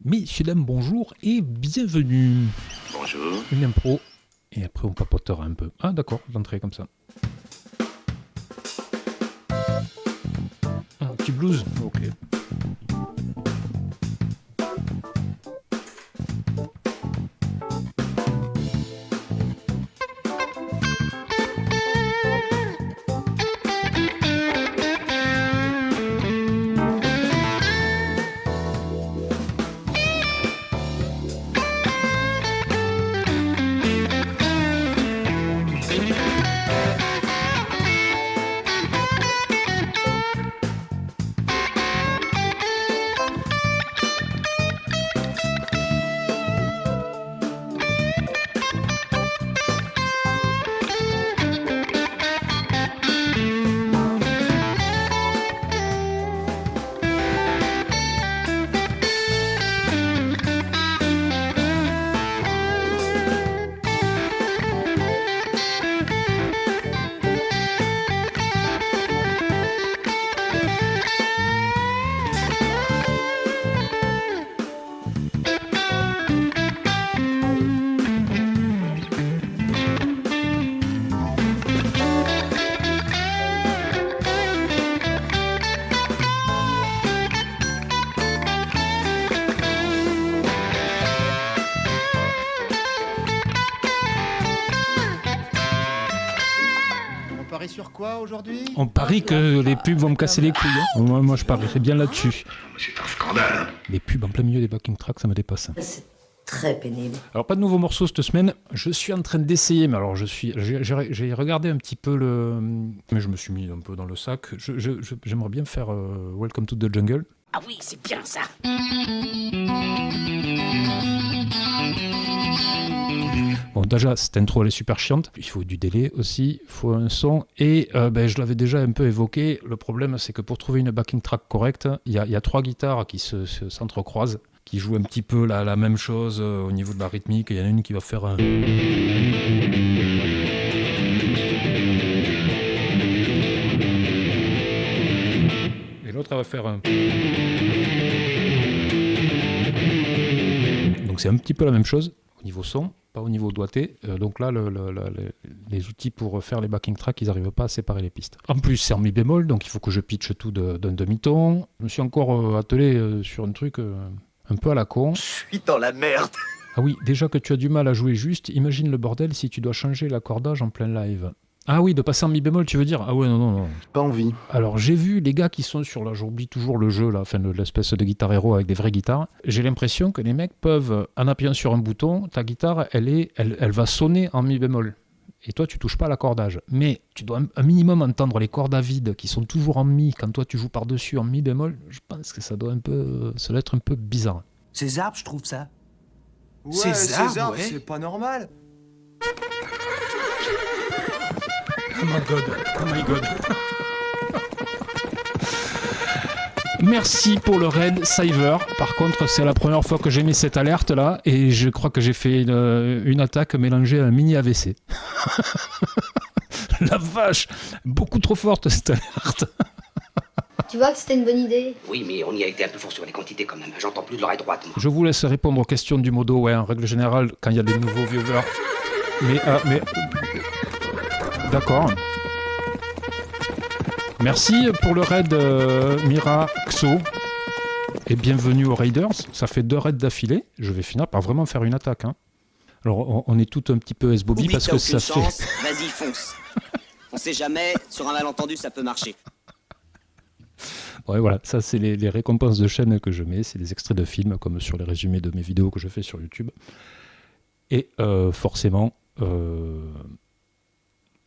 Messieurs, dames, bonjour et bienvenue. Bonjour. Une impro, et après on papotera un peu. Ah d'accord, d'entrée comme ça. Un petit blues, ok. Sur quoi aujourd'hui? On parie que les pubs vont me casser les couilles. Hein. Moi je parierais bien là-dessus. C'est un scandale. Les pubs en plein milieu des backing tracks, ça me dépasse. C'est très pénible. Alors pas de nouveaux morceaux cette semaine. Je suis en train d'essayer, mais alors j'ai regardé un petit peu mais je me suis mis un peu dans le sac. J'aimerais bien faire Welcome to the Jungle. Ah oui, c'est bien ça. Bon, déjà, cette intro, elle est super chiante. Il faut du délai aussi, il faut un son. Et je l'avais déjà un peu évoqué. Le problème, c'est que pour trouver une backing track correcte, il y a trois guitares qui s'entrecroisent, qui jouent un petit peu la même chose au niveau de la rythmique. Il y en a une qui va faire un... Et l'autre, elle va faire un... Donc c'est un petit peu la même chose au niveau son, pas au niveau doigté. Donc là, les outils pour faire les backing tracks, ils n'arrivent pas à séparer les pistes. En plus, c'est en mi bémol, donc il faut que je pitche tout d'un demi-ton. Je me suis encore attelé sur un truc un peu à la con. Je suis dans la merde. Ah oui, déjà que tu as du mal à jouer juste, imagine le bordel si tu dois changer l'accordage en plein live. Ah oui, de passer en mi bémol, tu veux dire? Ah ouais, non. Pas envie. Alors, j'ai vu les gars qui sont sur là, j'oublie toujours le jeu, là, enfin, l'espèce de guitare héros avec des vraies guitares. J'ai l'impression que les mecs peuvent, en appuyant sur un bouton, ta guitare, elle va sonner en mi bémol. Et toi, tu touches pas à l'accordage. Mais tu dois un minimum entendre les cordes à vide qui sont toujours en mi. Quand toi, tu joues par-dessus en mi bémol, je pense que ça doit être un peu bizarre. Ces arbres, je trouve ça. Ouais, César, ouais. c'est pas normal. Oh my god. Merci pour le raid Cyber. Par contre, c'est la première fois que j'ai mis cette alerte là et je crois que j'ai fait une attaque mélangée à un mini AVC. La vache, beaucoup trop forte cette alerte. Tu vois que c'était une bonne idée. Oui, mais on y a été un peu fort sur les quantités quand même. J'entends plus de l'oreille droite, moi. Je vous laisse répondre aux questions du modo. Ouais, en règle générale, quand il y a des nouveaux viewers. Mais d'accord. Merci pour le raid Mira Xo et bienvenue aux Raiders. Ça fait 2 raids d'affilée. Je vais finir par vraiment faire une attaque. Hein. Alors on est tout un petit peu S-Bobby parce que ça chance, fait... Vas-y, fonce. On sait jamais, sur un malentendu, ça peut marcher. Ouais, voilà, ça c'est les récompenses de chaîne que je mets. C'est des extraits de films comme sur les résumés de mes vidéos que je fais sur YouTube. Et forcément...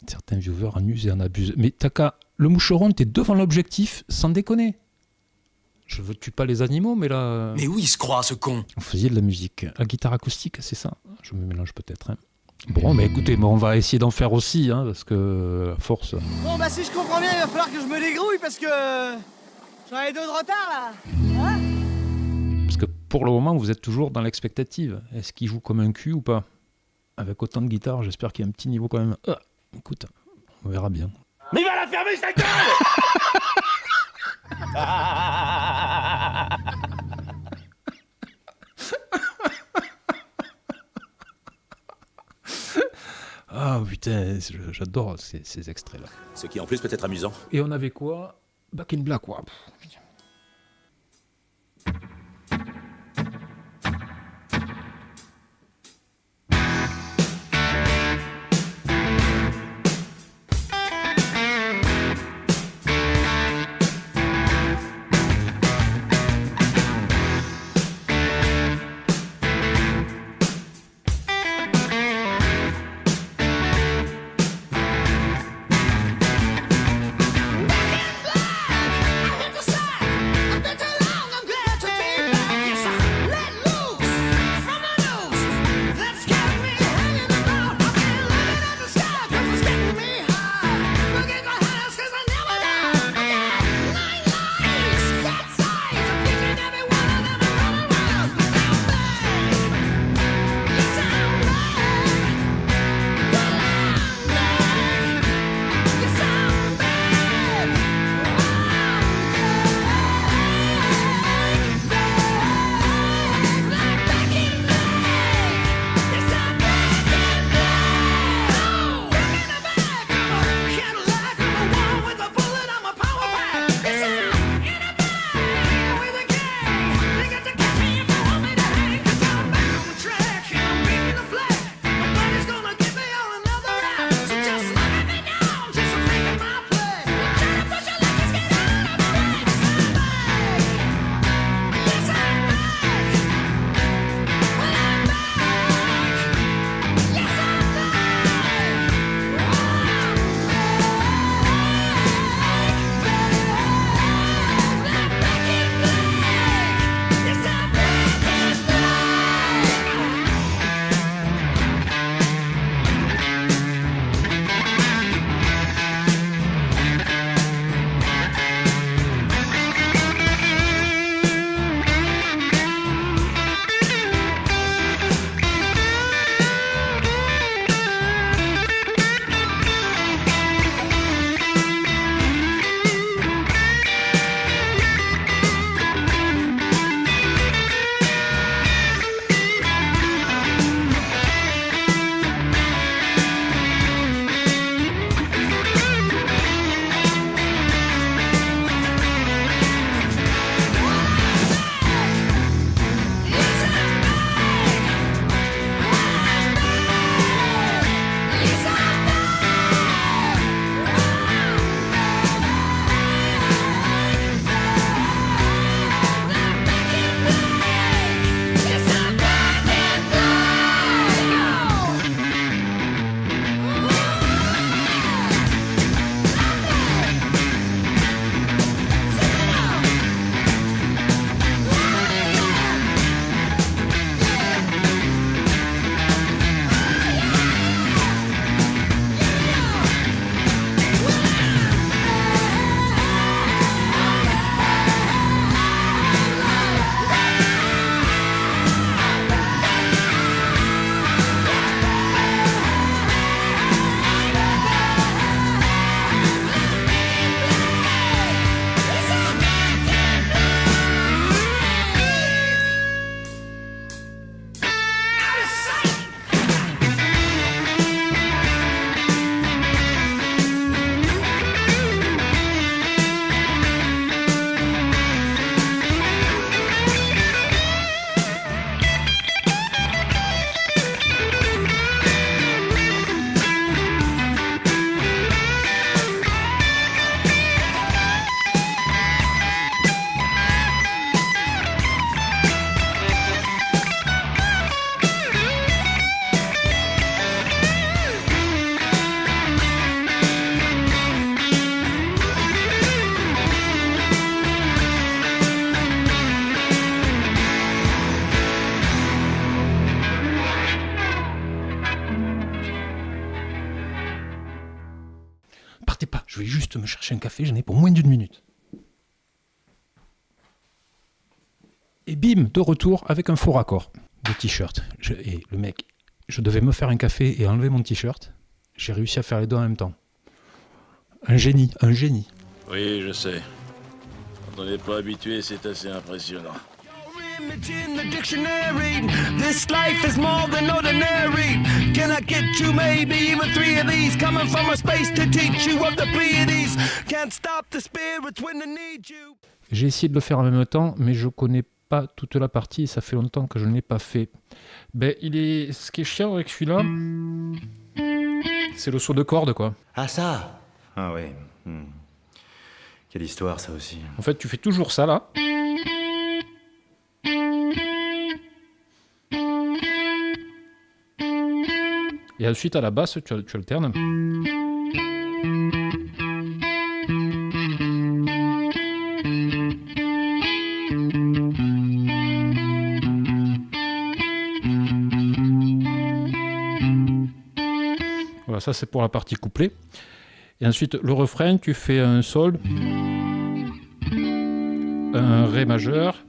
certains viewers en usent et en abusent. Mais Taka, le moucheron, t'es devant l'objectif, sans déconner. Je veux tue pas les animaux, mais là... Mais oui, il se croit, ce con. Vous faisiez de la musique. La guitare acoustique, c'est ça? Je me mélange peut-être. Hein. Bon, mais écoutez, on va essayer d'en faire aussi, hein, parce que, à force... Bon, bah si je comprends bien, il va falloir que je me dégrouille parce que... j'en ai 2 de retard, là. Hein? Parce que pour le moment, vous êtes toujours dans l'expectative. Est-ce qu'il joue comme un cul ou pas? Avec autant de guitare, j'espère qu'il y a un petit niveau quand même. Écoute, on verra bien. Mais il va la fermer, sa gueule. Ah putain, j'adore ces extraits-là. Ce qui en plus peut être amusant. Et on avait quoi? Back in Black, quoi. Je vais juste me chercher un café, j'en ai pour moins d'1 minute. Et bim, de retour avec un faux raccord de t-shirt. Et le mec, je devais me faire un café et enlever mon t-shirt. J'ai réussi à faire les deux en même temps. Un génie, un génie. Oui, je sais. Quand on n'est pas habitué, c'est assez impressionnant. image in the dictionary. This life is more than ordinary. Can I get you maybe even 3 of these? Coming from a space to teach you of the Pleiades. Can't stop the spirits when they need you. J'ai essayé de le faire en même temps, mais je connais pas toute la partie et ça fait longtemps que je ne l'ai pas fait. Ben, ce qui est chiant avec celui-là, c'est le saut de corde, quoi. Ah ça. Ah oui. Quelle histoire, ça aussi. En fait, tu fais toujours ça, là. Et ensuite, à la basse, tu alternes. Voilà, ça c'est pour la partie couplée. Et ensuite, le refrain, tu fais un sol, un ré majeur,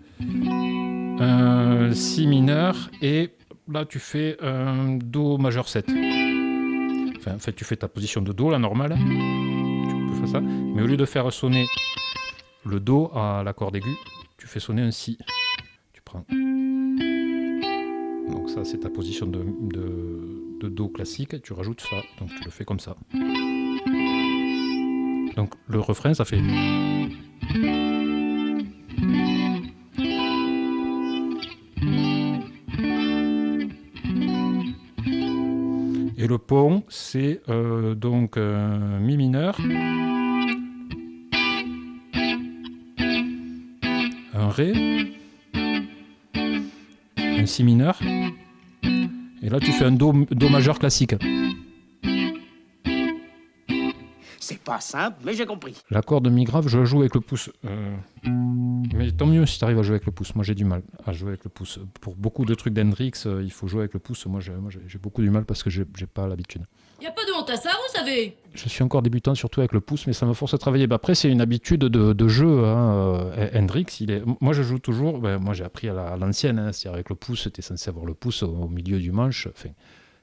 un si mineur, et là tu fais un do majeur 7. Enfin, en fait, tu fais ta position de do, la normale. Tu peux faire ça. Mais au lieu de faire sonner le do à la corde aiguë, tu fais sonner un si. Tu prends. Donc ça, c'est ta position de do classique. Tu rajoutes ça. Donc tu le fais comme ça. Donc le refrain, ça fait... Et le pont, c'est donc mi mineur, un ré, un si mineur, et là tu fais un do majeur classique. C'est pas simple, mais j'ai compris. L'accord de mi grave, je le joue avec le pouce. Mais tant mieux si tu arrives à jouer avec le pouce. Moi j'ai du mal à jouer avec le pouce. Pour beaucoup de trucs d'Hendrix, il faut jouer avec le pouce. Moi j'ai beaucoup du mal parce que j'ai pas l'habitude. Y a pas de honte à ça, vous savez. Je suis encore débutant surtout avec le pouce, mais ça me force à travailler. Bah, après c'est une habitude de jeu. Hein. Hendrix, moi je joue toujours. Moi j'ai appris à l'ancienne, hein. C'est-à-dire avec le pouce, tu es censé avoir le pouce au milieu du manche. Enfin,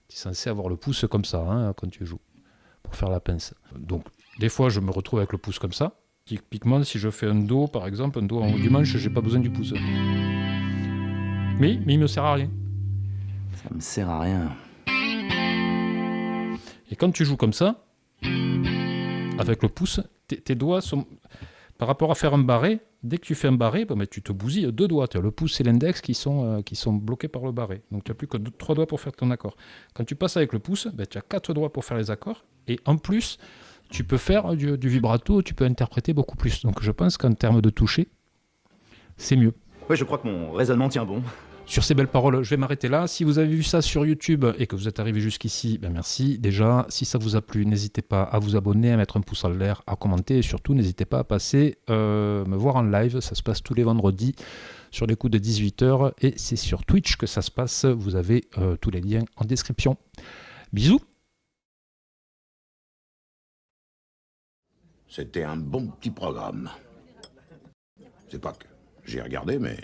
tu es censé avoir le pouce comme ça, hein, quand tu joues, pour faire la pince. Donc des fois je me retrouve avec le pouce comme ça. Typiquement, si je fais un do, par exemple, un do en haut du manche, j'ai pas besoin du pouce. Mais il me sert à rien. Ça me sert à rien. Et quand tu joues comme ça, avec le pouce, tes doigts sont... Par rapport à faire un barré, dès que tu fais un barré, mais tu te bousilles 2 doigts. Tu as le pouce et l'index qui sont bloqués par le barré. Donc tu n'as plus que 3 doigts pour faire ton accord. Quand tu passes avec le pouce, tu as 4 doigts pour faire les accords. Et en plus... tu peux faire du vibrato, tu peux interpréter beaucoup plus. Donc je pense qu'en termes de toucher, c'est mieux. Ouais, je crois que mon raisonnement tient bon. Sur ces belles paroles, je vais m'arrêter là. Si vous avez vu ça sur YouTube et que vous êtes arrivé jusqu'ici, merci. Déjà, si ça vous a plu, n'hésitez pas à vous abonner, à mettre un pouce en l'air, à commenter. Et surtout, n'hésitez pas à passer me voir en live. Ça se passe tous les vendredis sur les coups de 18h. Et c'est sur Twitch que ça se passe. Vous avez tous les liens en description. Bisous. C'était un bon petit programme. C'est pas que j'ai regardé, mais